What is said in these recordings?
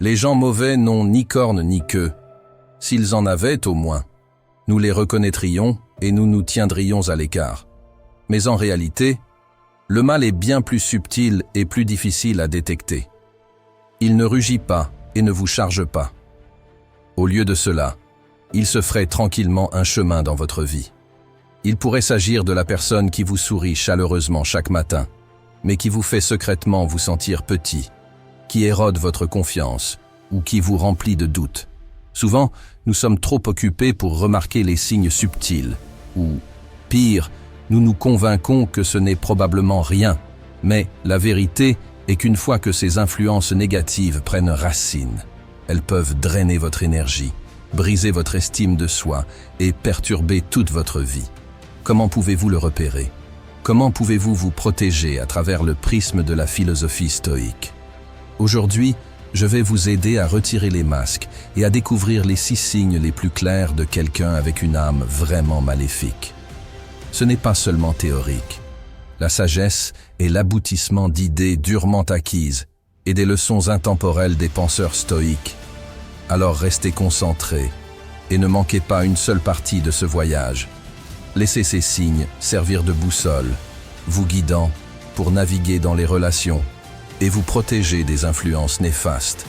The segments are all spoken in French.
Les gens mauvais n'ont ni cornes ni queue. S'ils en avaient au moins, nous les reconnaîtrions et nous nous tiendrions à l'écart. Mais en réalité, le mal est bien plus subtil et plus difficile à détecter. Il ne rugit pas et ne vous charge pas. Au lieu de cela, il se ferait tranquillement un chemin dans votre vie. Il pourrait s'agir de la personne qui vous sourit chaleureusement chaque matin, mais qui vous fait secrètement vous sentir petit, qui érode votre confiance ou qui vous remplit de doutes. Souvent, nous sommes trop occupés pour remarquer les signes subtils, ou, pire, nous nous convainquons que ce n'est probablement rien, mais la vérité est qu'une fois que ces influences négatives prennent racine, elles peuvent drainer votre énergie, briser votre estime de soi et perturber toute votre vie. Comment pouvez-vous le repérer? Comment pouvez-vous vous protéger à travers le prisme de la philosophie stoïque? Aujourd'hui, je vais vous aider à retirer les masques et à découvrir les 6 signes les plus clairs de quelqu'un avec une âme vraiment maléfique. Ce n'est pas seulement théorique. La sagesse est l'aboutissement d'idées durement acquises et des leçons intemporelles des penseurs stoïques. Alors restez concentrés et ne manquez pas une seule partie de ce voyage. Laissez ces signes servir de boussole, vous guidant pour naviguer dans les relations et vous protéger des influences néfastes.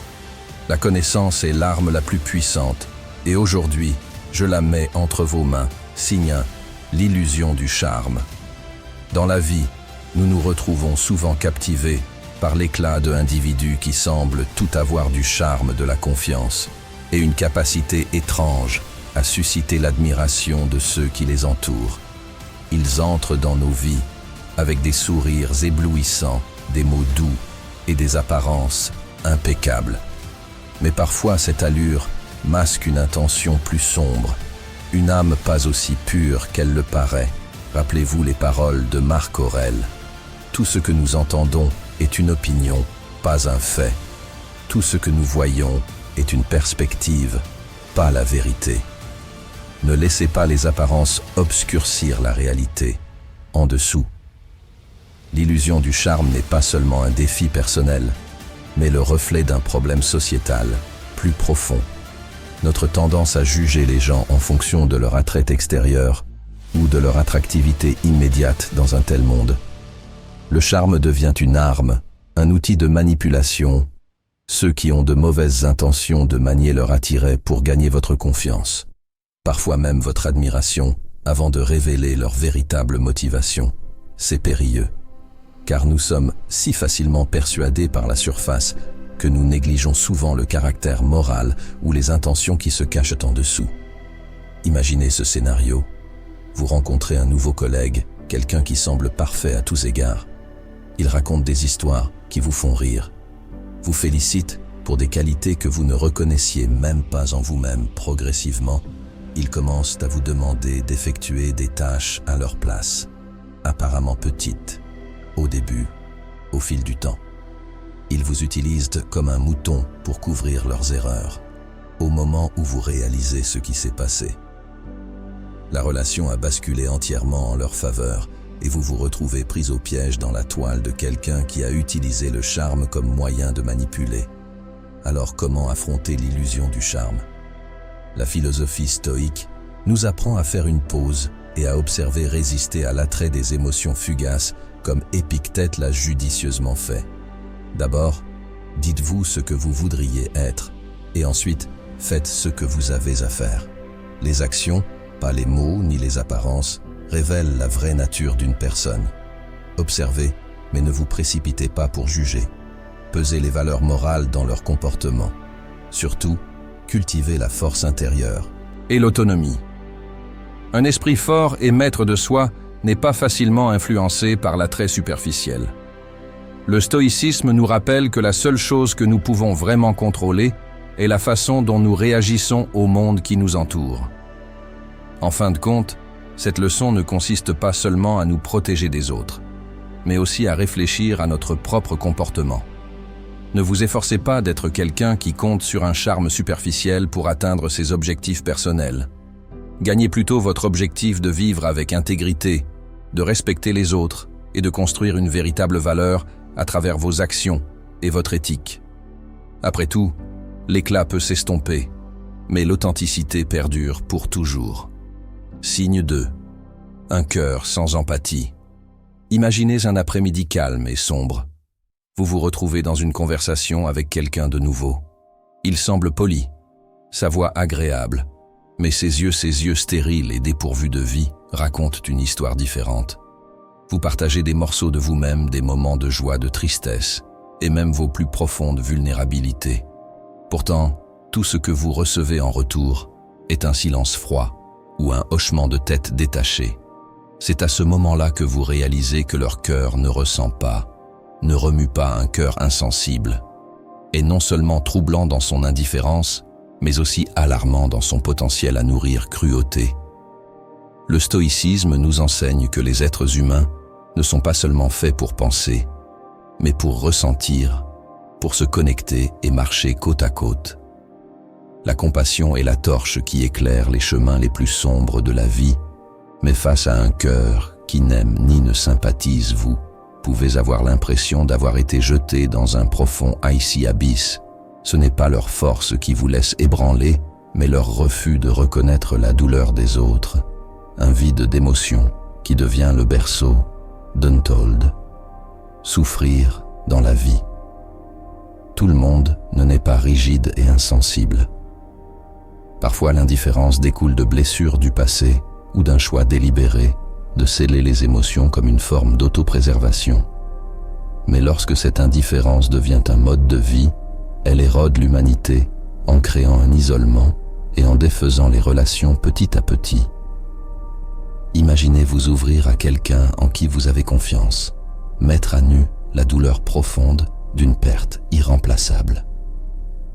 La connaissance est l'arme la plus puissante et aujourd'hui, je la mets entre vos mains. Signe 1. L'illusion du charme. Dans la vie, nous nous retrouvons souvent captivés par l'éclat de individus qui semblent tout avoir du charme, de la confiance et une capacité étrange à susciter l'admiration de ceux qui les entourent. Ils entrent dans nos vies avec des sourires éblouissants, des mots doux et des apparences impeccables. Mais parfois cette allure masque une intention plus sombre, une âme pas aussi pure qu'elle le paraît. Rappelez-vous les paroles de Marc Aurèle. Tout ce que nous entendons est une opinion, pas un fait. Tout ce que nous voyons est une perspective, pas la vérité. Ne laissez pas les apparences obscurcir la réalité. En dessous, l'illusion du charme n'est pas seulement un défi personnel, mais le reflet d'un problème sociétal plus profond. Notre tendance à juger les gens en fonction de leur attrait extérieur ou de leur attractivité immédiate dans un tel monde. Le charme devient une arme, un outil de manipulation. Ceux qui ont de mauvaises intentions de manier leur attrait pour gagner votre confiance, parfois même votre admiration, avant de révéler leur véritable motivation. C'est périlleux, car nous sommes si facilement persuadés par la surface que nous négligeons souvent le caractère moral ou les intentions qui se cachent en dessous. Imaginez ce scénario. Vous rencontrez un nouveau collègue, quelqu'un qui semble parfait à tous égards. Il raconte des histoires qui vous font rire, vous félicite pour des qualités que vous ne reconnaissiez même pas en vous-même. Progressivement, ils commencent à vous demander d'effectuer des tâches à leur place, apparemment petites, au début, au fil du temps. Ils vous utilisent comme un mouton pour couvrir leurs erreurs, au moment où vous réalisez ce qui s'est passé. La relation a basculé entièrement en leur faveur et vous vous retrouvez pris au piège dans la toile de quelqu'un qui a utilisé le charme comme moyen de manipuler. Alors comment affronter l'illusion du charme? La philosophie stoïque nous apprend à faire une pause et à observer résister à l'attrait des émotions fugaces comme Épictète l'a judicieusement fait. D'abord, dites-vous ce que vous voudriez être et ensuite faites ce que vous avez à faire. Les actions, pas les mots ni les apparences, révèlent la vraie nature d'une personne. Observez, mais ne vous précipitez pas pour juger. Pesez les valeurs morales dans leur comportement. Surtout, cultivez la force intérieure. Et l'autonomie. Un esprit fort et maître de soi n'est pas facilement influencé par l'attrait superficiel. Le stoïcisme nous rappelle que la seule chose que nous pouvons vraiment contrôler est la façon dont nous réagissons au monde qui nous entoure. En fin de compte, cette leçon ne consiste pas seulement à nous protéger des autres, mais aussi à réfléchir à notre propre comportement. Ne vous efforcez pas d'être quelqu'un qui compte sur un charme superficiel pour atteindre ses objectifs personnels. Gagnez plutôt votre objectif de vivre avec intégrité, de respecter les autres et de construire une véritable valeur à travers vos actions et votre éthique. Après tout, L'éclat peut s'estomper, mais l'authenticité perdure pour toujours. Signe 2. Un cœur sans empathie. Imaginez un après-midi calme et sombre. Vous vous retrouvez dans une conversation avec quelqu'un de nouveau. Il semble poli, sa voix agréable, mais ses yeux stériles et dépourvus de vie racontent une histoire différente. Vous partagez des morceaux de vous-même, des moments de joie, de tristesse, et même vos plus profondes vulnérabilités. Pourtant, tout ce que vous recevez en retour est un silence froid ou un hochement de tête détaché. C'est à ce moment-là que vous réalisez que leur cœur ne ressent pas, ne remue pas un cœur insensible, et non seulement troublant dans son indifférence, mais aussi alarmant dans son potentiel à nourrir cruauté. Le stoïcisme nous enseigne que les êtres humains ne sont pas seulement faits pour penser, mais pour ressentir, pour se connecter et marcher côte à côte. La compassion est la torche qui éclaire les chemins les plus sombres de la vie, mais face à un cœur qui n'aime ni ne sympathise, vous pouvez avoir l'impression d'avoir été jeté dans un profond icy abyss. Ce n'est pas leur force qui vous laisse ébranler, mais leur refus de reconnaître la douleur des autres. Un vide d'émotion qui devient le berceau d'Untold. Souffrir dans la vie. Tout le monde ne n'est pas rigide et insensible. Parfois l'indifférence découle de blessures du passé ou d'un choix délibéré de sceller les émotions comme une forme d'autopréservation. Mais lorsque cette indifférence devient un mode de vie, elle érode l'humanité en créant un isolement et en défaisant les relations petit à petit. Imaginez vous ouvrir à quelqu'un en qui vous avez confiance, mettre à nu la douleur profonde d'une perte irremplaçable.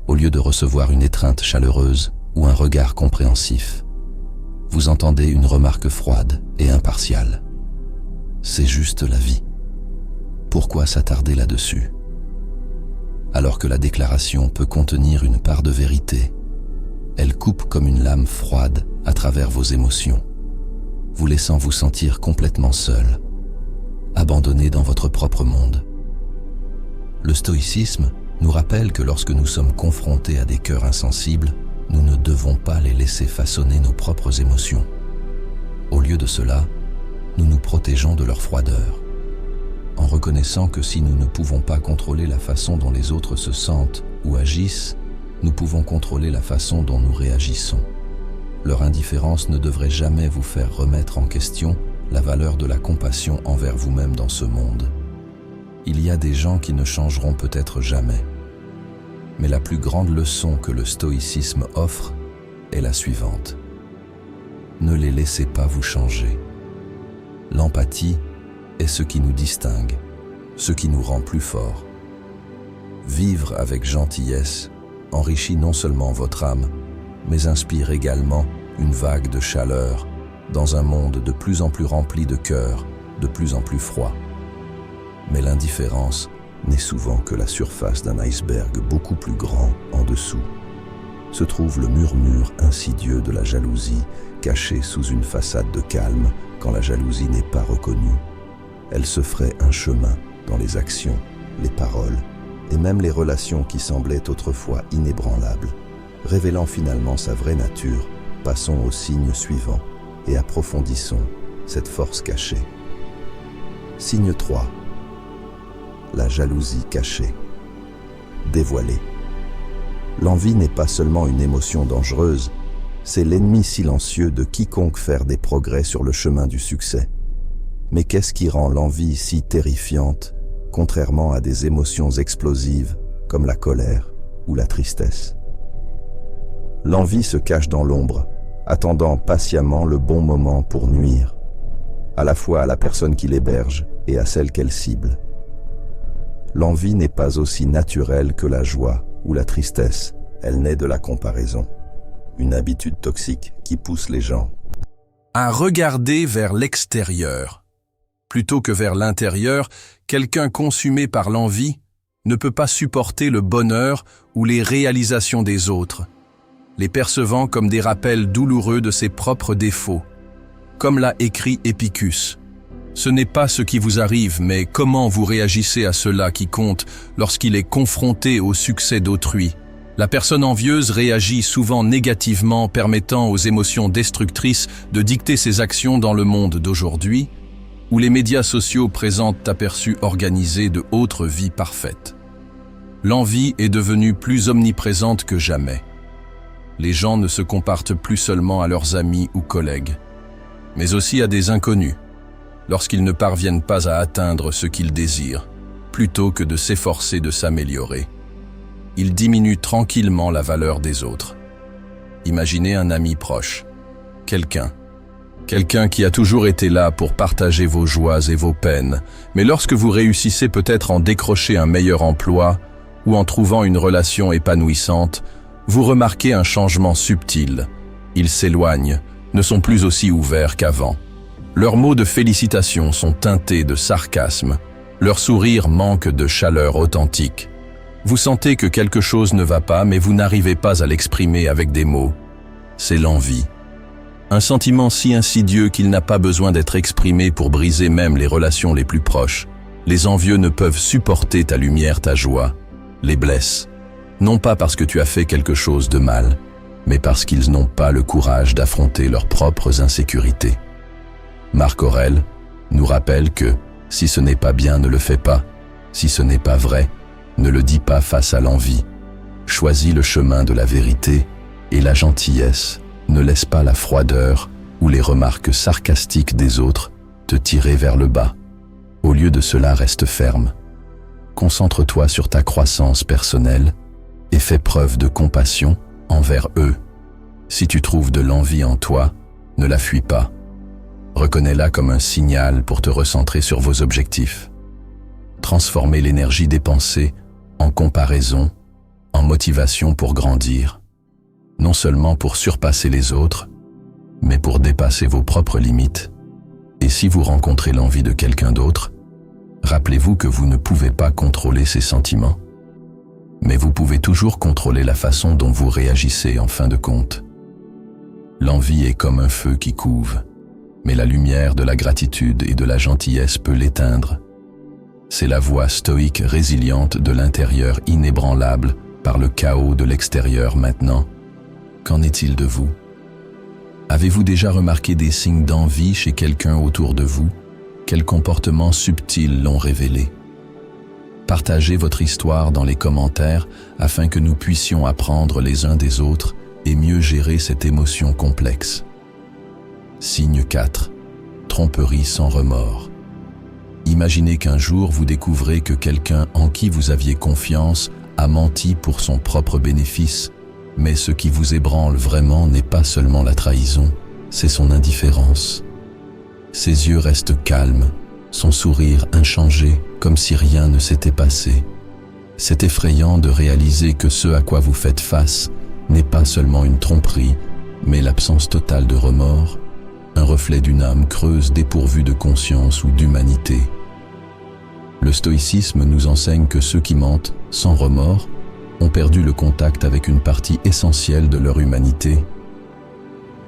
Au lieu de recevoir une étreinte chaleureuse ou un regard compréhensif, vous entendez une remarque froide et impartiale. C'est juste la vie. Pourquoi s'attarder là-dessus? Alors que la déclaration peut contenir une part de vérité, elle coupe comme une lame froide à travers vos émotions, vous laissant vous sentir complètement seul, abandonné dans votre propre monde. Le stoïcisme nous rappelle que lorsque nous sommes confrontés à des cœurs insensibles, nous ne devons pas les laisser façonner nos propres émotions. Au lieu de cela, nous nous protégeons de leur froideur, en reconnaissant que si nous ne pouvons pas contrôler la façon dont les autres se sentent ou agissent, nous pouvons contrôler la façon dont nous réagissons. Leur indifférence ne devrait jamais vous faire remettre en question la valeur de la compassion envers vous-même dans ce monde. Il y a des gens qui ne changeront peut-être jamais. Mais la plus grande leçon que le stoïcisme offre est la suivante. Ne les laissez pas vous changer. L'empathie est ce qui nous distingue, ce qui nous rend plus forts. Vivre avec gentillesse enrichit non seulement votre âme, mais inspire également une vague de chaleur dans un monde de plus en plus rempli de cœurs, de plus en plus froid. Mais l'indifférence n'est souvent que la surface d'un iceberg beaucoup plus grand en dessous. Se trouve le murmure insidieux de la jalousie, caché sous une façade de calme quand la jalousie n'est pas reconnue. Elle se ferait un chemin dans les actions, les paroles et même les relations qui semblaient autrefois inébranlables. Révélant finalement sa vraie nature, passons au signe suivant et approfondissons cette force cachée. Signe 3. La jalousie cachée. Dévoilée. L'envie n'est pas seulement une émotion dangereuse, c'est l'ennemi silencieux de quiconque faire des progrès sur le chemin du succès. Mais qu'est-ce qui rend l'envie si terrifiante, contrairement à des émotions explosives comme la colère ou la tristesse? L'envie se cache dans l'ombre, attendant patiemment le bon moment pour nuire, à la fois à la personne qui l'héberge et à celle qu'elle cible. L'envie n'est pas aussi naturelle que la joie ou la tristesse, elle naît de la comparaison, une habitude toxique qui pousse les gens à regarder vers l'extérieur. Plutôt que vers l'intérieur, quelqu'un consumé par l'envie ne peut pas supporter le bonheur ou les réalisations des autres, les percevant comme des rappels douloureux de ses propres défauts. Comme l'a écrit Épicus, ce n'est pas ce qui vous arrive, mais comment vous réagissez à cela qui compte lorsqu'il est confronté au succès d'autrui. La personne envieuse réagit souvent négativement, permettant aux émotions destructrices de dicter ses actions dans le monde d'aujourd'hui, où les médias sociaux présentent aperçus organisés de autres vies parfaites. L'envie est devenue plus omniprésente que jamais. Les gens ne se comparent plus seulement à leurs amis ou collègues, mais aussi à des inconnus, lorsqu'ils ne parviennent pas à atteindre ce qu'ils désirent, plutôt que de s'efforcer de s'améliorer. Ils diminuent tranquillement la valeur des autres. Imaginez un ami proche, quelqu'un qui a toujours été là pour partager vos joies et vos peines, mais lorsque vous réussissez peut-être en décrocher un meilleur emploi ou en trouvant une relation épanouissante, vous remarquez un changement subtil. Ils s'éloignent, ne sont plus aussi ouverts qu'avant. Leurs mots de félicitations sont teintés de sarcasme. Leur sourire manque de chaleur authentique. Vous sentez que quelque chose ne va pas, mais vous n'arrivez pas à l'exprimer avec des mots. C'est l'envie. Un sentiment si insidieux qu'il n'a pas besoin d'être exprimé pour briser même les relations les plus proches. Les envieux ne peuvent supporter ta lumière, ta joie, les blessent. Non pas parce que tu as fait quelque chose de mal, mais parce qu'ils n'ont pas le courage d'affronter leurs propres insécurités. Marc Aurèle nous rappelle que si ce n'est pas bien, ne le fais pas. Si ce n'est pas vrai, ne le dis pas face à l'envie. Choisis le chemin de la vérité et la gentillesse. Ne laisse pas la froideur ou les remarques sarcastiques des autres te tirer vers le bas. Au lieu de cela, reste ferme. Concentre-toi sur ta croissance personnelle et fais preuve de compassion envers eux. Si tu trouves de l'envie en toi, ne la fuis pas. Reconnais-la comme un signal pour te recentrer sur vos objectifs. Transformez l'énergie dépensée en comparaison, en motivation pour grandir, non seulement pour surpasser les autres, mais pour dépasser vos propres limites. Et si vous rencontrez l'envie de quelqu'un d'autre, rappelez-vous que vous ne pouvez pas contrôler ses sentiments. Mais vous pouvez toujours contrôler la façon dont vous réagissez en fin de compte. L'envie est comme un feu qui couve, mais la lumière de la gratitude et de la gentillesse peut l'éteindre. C'est la voie stoïque résiliente de l'intérieur inébranlable par le chaos de l'extérieur maintenant. Qu'en est-il de vous? Avez-vous déjà remarqué des signes d'envie chez quelqu'un autour de vous? Quels comportements subtils l'ont révélé? Partagez votre histoire dans les commentaires afin que nous puissions apprendre les uns des autres et mieux gérer cette émotion complexe. Signe 4. Tromperie sans remords. Imaginez qu'un jour vous découvrez que quelqu'un en qui vous aviez confiance a menti pour son propre bénéfice, mais ce qui vous ébranle vraiment n'est pas seulement la trahison, c'est son indifférence. Ses yeux restent calmes, son sourire inchangé, comme si rien ne s'était passé. C'est effrayant de réaliser que ce à quoi vous faites face n'est pas seulement une tromperie, mais l'absence totale de remords, un reflet d'une âme creuse dépourvue de conscience ou d'humanité. Le stoïcisme nous enseigne que ceux qui mentent sans remords ont perdu le contact avec une partie essentielle de leur humanité,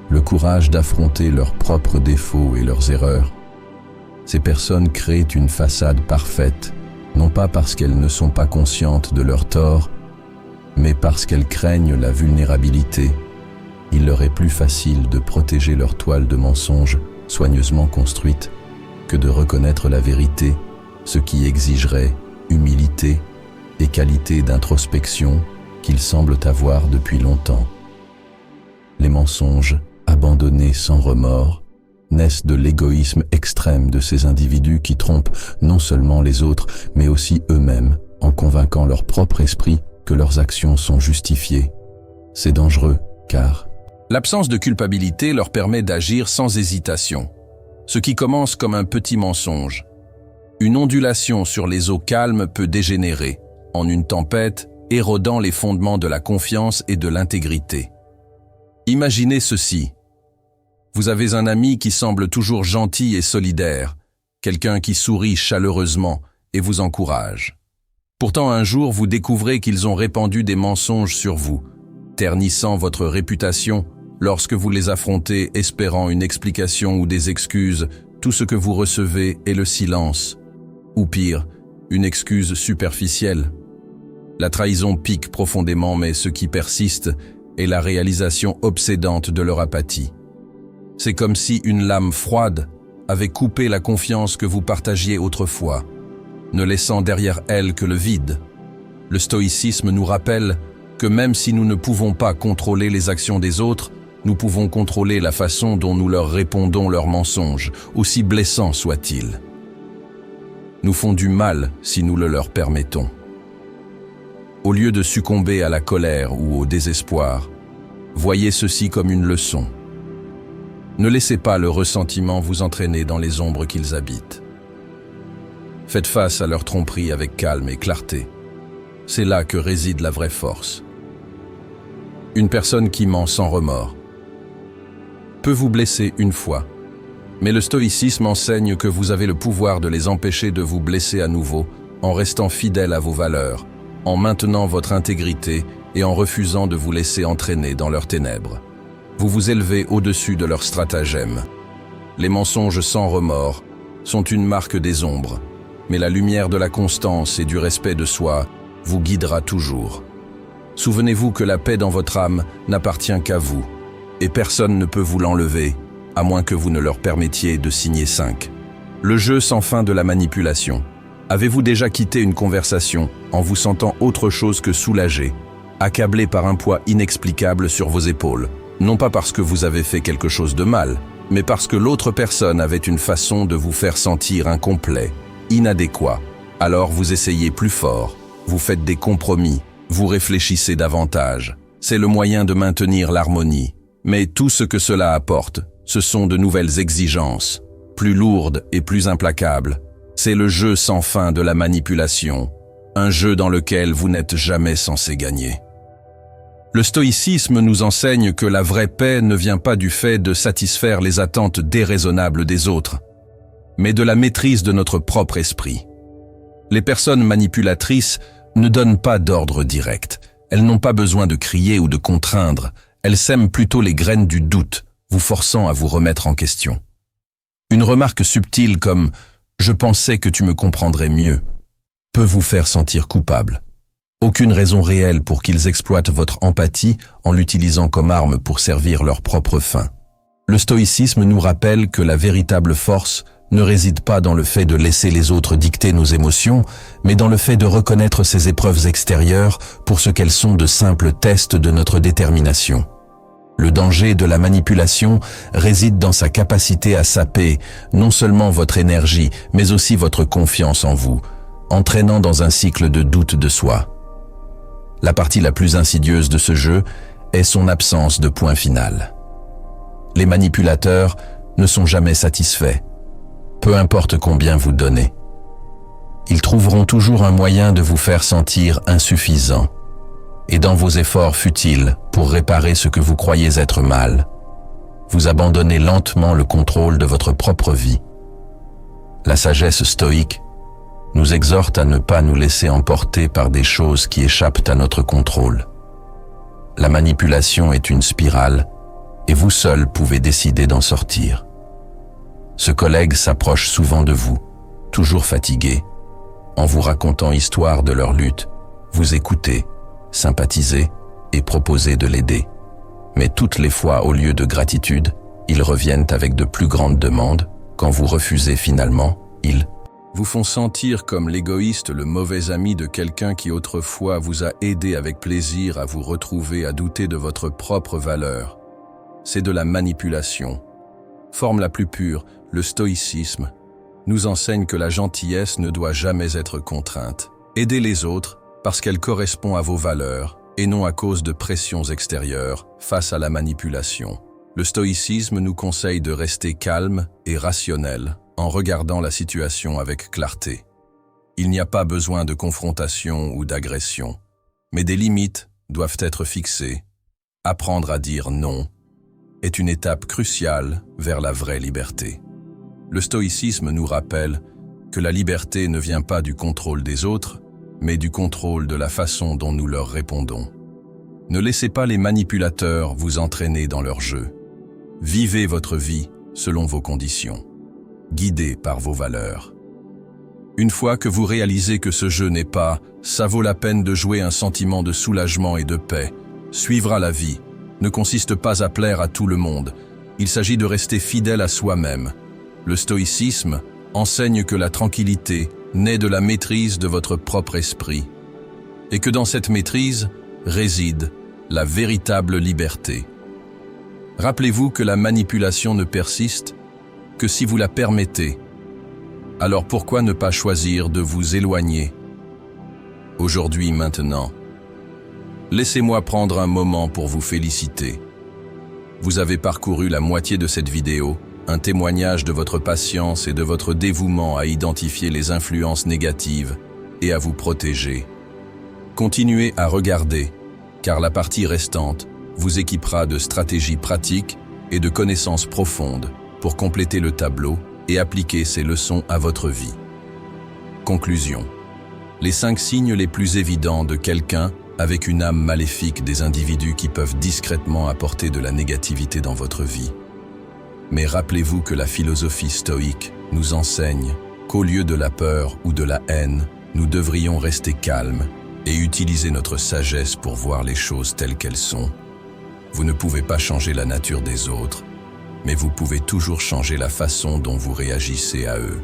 le courage d'affronter leurs propres défauts et leurs erreurs. Ces personnes créent une façade parfaite, non pas parce qu'elles ne sont pas conscientes de leurs torts, mais parce qu'elles craignent la vulnérabilité. Il leur est plus facile de protéger leur toile de mensonges soigneusement construite que de reconnaître la vérité, ce qui exigerait humilité et qualité d'introspection qu'ils semblent avoir depuis longtemps. Les mensonges, abandonnés sans remords, naissent de l'égoïsme extrême de ces individus qui trompent non seulement les autres, mais aussi eux-mêmes, en convainquant leur propre esprit que leurs actions sont justifiées. C'est dangereux, car l'absence de culpabilité leur permet d'agir sans hésitation, ce qui commence comme un petit mensonge. Une ondulation sur les eaux calmes peut dégénérer en une tempête, érodant les fondements de la confiance et de l'intégrité. Imaginez ceci. Vous avez un ami qui semble toujours gentil et solidaire, quelqu'un qui sourit chaleureusement et vous encourage. Pourtant, un jour, vous découvrez qu'ils ont répandu des mensonges sur vous, ternissant votre réputation. Lorsque vous les affrontez espérant une explication ou des excuses, tout ce que vous recevez est le silence, ou pire, une excuse superficielle. La trahison pique profondément, mais ce qui persiste est la réalisation obsédante de leur apathie. C'est comme si une lame froide avait coupé la confiance que vous partagiez autrefois, ne laissant derrière elle que le vide. Le stoïcisme nous rappelle que même si nous ne pouvons pas contrôler les actions des autres, nous pouvons contrôler la façon dont nous leur répondons leurs mensonges, aussi blessants soient-ils. Nous font du mal si nous le leur permettons. Au lieu de succomber à la colère ou au désespoir, voyez ceci comme une leçon. Ne laissez pas le ressentiment vous entraîner dans les ombres qu'ils habitent. Faites face à leur tromperie avec calme et clarté. C'est là que réside la vraie force. Une personne qui ment sans remords peut vous blesser une fois, mais le stoïcisme enseigne que vous avez le pouvoir de les empêcher de vous blesser à nouveau en restant fidèle à vos valeurs, en maintenant votre intégrité et en refusant de vous laisser entraîner dans leurs ténèbres. Vous vous élevez au-dessus de leurs stratagèmes. Les mensonges sans remords sont une marque des ombres, mais la lumière de la constance et du respect de soi vous guidera toujours. Souvenez-vous que la paix dans votre âme n'appartient qu'à vous, et personne ne peut vous l'enlever, à moins que vous ne leur permettiez de signer 5. Le jeu sans fin de la manipulation. Avez-vous déjà quitté une conversation en vous sentant autre chose que soulagé, accablé par un poids inexplicable sur vos épaules, non pas parce que vous avez fait quelque chose de mal, mais parce que l'autre personne avait une façon de vous faire sentir incomplet, inadéquat. Alors vous essayez plus fort, vous faites des compromis, vous réfléchissez davantage. C'est le moyen de maintenir l'harmonie. Mais tout ce que cela apporte, ce sont de nouvelles exigences, plus lourdes et plus implacables. C'est le jeu sans fin de la manipulation, un jeu dans lequel vous n'êtes jamais censé gagner. Le stoïcisme nous enseigne que la vraie paix ne vient pas du fait de satisfaire les attentes déraisonnables des autres, mais de la maîtrise de notre propre esprit. Les personnes manipulatrices ne donnent pas d'ordre direct. Elles n'ont pas besoin de crier ou de contraindre. Elles sèment plutôt les graines du doute, vous forçant à vous remettre en question. Une remarque subtile comme « je pensais que tu me comprendrais mieux » peut vous faire sentir coupable. Aucune raison réelle pour qu'ils exploitent votre empathie en l'utilisant comme arme pour servir leurs propres fins. Le stoïcisme nous rappelle que la véritable force ne réside pas dans le fait de laisser les autres dicter nos émotions, mais dans le fait de reconnaître ces épreuves extérieures pour ce qu'elles sont de simples tests de notre détermination. Le danger de la manipulation réside dans sa capacité à saper non seulement votre énergie, mais aussi votre confiance en vous, entraînant dans un cycle de doute de soi. La partie la plus insidieuse de ce jeu est son absence de point final. Les manipulateurs ne sont jamais satisfaits, peu importe combien vous donnez. Ils trouveront toujours un moyen de vous faire sentir insuffisant. Et dans vos efforts futiles pour réparer ce que vous croyez être mal, vous abandonnez lentement le contrôle de votre propre vie. La sagesse stoïque nous exhorte à ne pas nous laisser emporter par des choses qui échappent à notre contrôle. La manipulation est une spirale et vous seul pouvez décider d'en sortir. Ce collègue s'approche souvent de vous, toujours fatigué, en vous racontant histoire de leur lutte, vous écoutez, sympathisez et proposez de l'aider. Mais toutes les fois, au lieu de gratitude, ils reviennent avec de plus grandes demandes. Quand vous refusez finalement, ils vous font sentir comme l'égoïste, le mauvais ami de quelqu'un qui autrefois vous a aidé avec plaisir à vous retrouver à douter de votre propre valeur. C'est de la manipulation. Forme la plus pure, le stoïcisme, nous enseigne que la gentillesse ne doit jamais être contrainte. Aidez les autres parce qu'elle correspond à vos valeurs et non à cause de pressions extérieures face à la manipulation. Le stoïcisme nous conseille de rester calme et rationnel en regardant la situation avec clarté. Il n'y a pas besoin de confrontation ou d'agression, mais des limites doivent être fixées. Apprendre à dire non est une étape cruciale vers la vraie liberté. Le stoïcisme nous rappelle que la liberté ne vient pas du contrôle des autres, mais du contrôle de la façon dont nous leur répondons. Ne laissez pas les manipulateurs vous entraîner dans leur jeu. Vivez votre vie selon vos conditions, guidés par vos valeurs. Une fois que vous réalisez que ce jeu n'est pas « ça vaut la peine de jouer », un sentiment de soulagement et de paix suivra la vie, ne consiste pas à plaire à tout le monde. Il s'agit de rester fidèle à soi-même. Le stoïcisme enseigne que la tranquillité naît de la maîtrise de votre propre esprit, et que dans cette maîtrise réside la véritable liberté. Rappelez-vous que la manipulation ne persiste que si vous la permettez. Alors pourquoi ne pas choisir de vous éloigner? Aujourd'hui, maintenant, laissez-moi prendre un moment pour vous féliciter. Vous avez parcouru la moitié de cette vidéo, un témoignage de votre patience et de votre dévouement à identifier les influences négatives et à vous protéger. Continuez à regarder, car la partie restante vous équipera de stratégies pratiques et de connaissances profondes pour compléter le tableau et appliquer ces leçons à votre vie. Conclusion. Les 5 signes les plus évidents de quelqu'un avec une âme maléfique, des individus qui peuvent discrètement apporter de la négativité dans votre vie. Mais rappelez-vous que la philosophie stoïque nous enseigne qu'au lieu de la peur ou de la haine, nous devrions rester calmes et utiliser notre sagesse pour voir les choses telles qu'elles sont. Vous ne pouvez pas changer la nature des autres, mais vous pouvez toujours changer la façon dont vous réagissez à eux.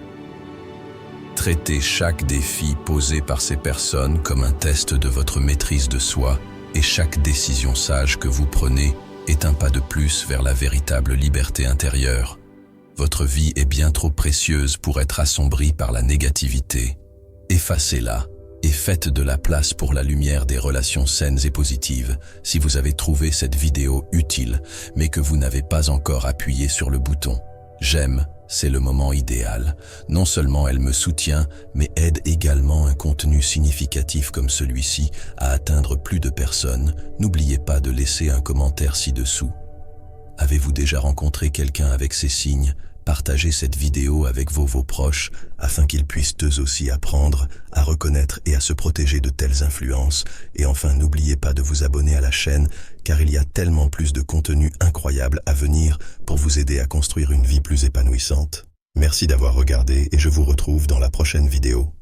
Traitez chaque défi posé par ces personnes comme un test de votre maîtrise de soi, et chaque décision sage que vous prenez est un pas de plus vers la véritable liberté intérieure. Votre vie est bien trop précieuse pour être assombrie par la négativité. Effacez-la et faites de la place pour la lumière des relations saines et positives. Si vous avez trouvé cette vidéo utile, mais que vous n'avez pas encore appuyé sur le bouton « J'aime », c'est le moment idéal. Non seulement elle me soutient, mais aide également un contenu significatif comme celui-ci à atteindre plus de personnes. N'oubliez pas de laisser un commentaire ci-dessous. Avez-vous déjà rencontré quelqu'un avec ces signes? Partagez cette vidéo avec vos proches afin qu'ils puissent eux aussi apprendre à reconnaître et à se protéger de telles influences. Et enfin, n'oubliez pas de vous abonner à la chaîne car il y a tellement plus de contenu incroyable à venir pour vous aider à construire une vie plus épanouissante. Merci d'avoir regardé et je vous retrouve dans la prochaine vidéo.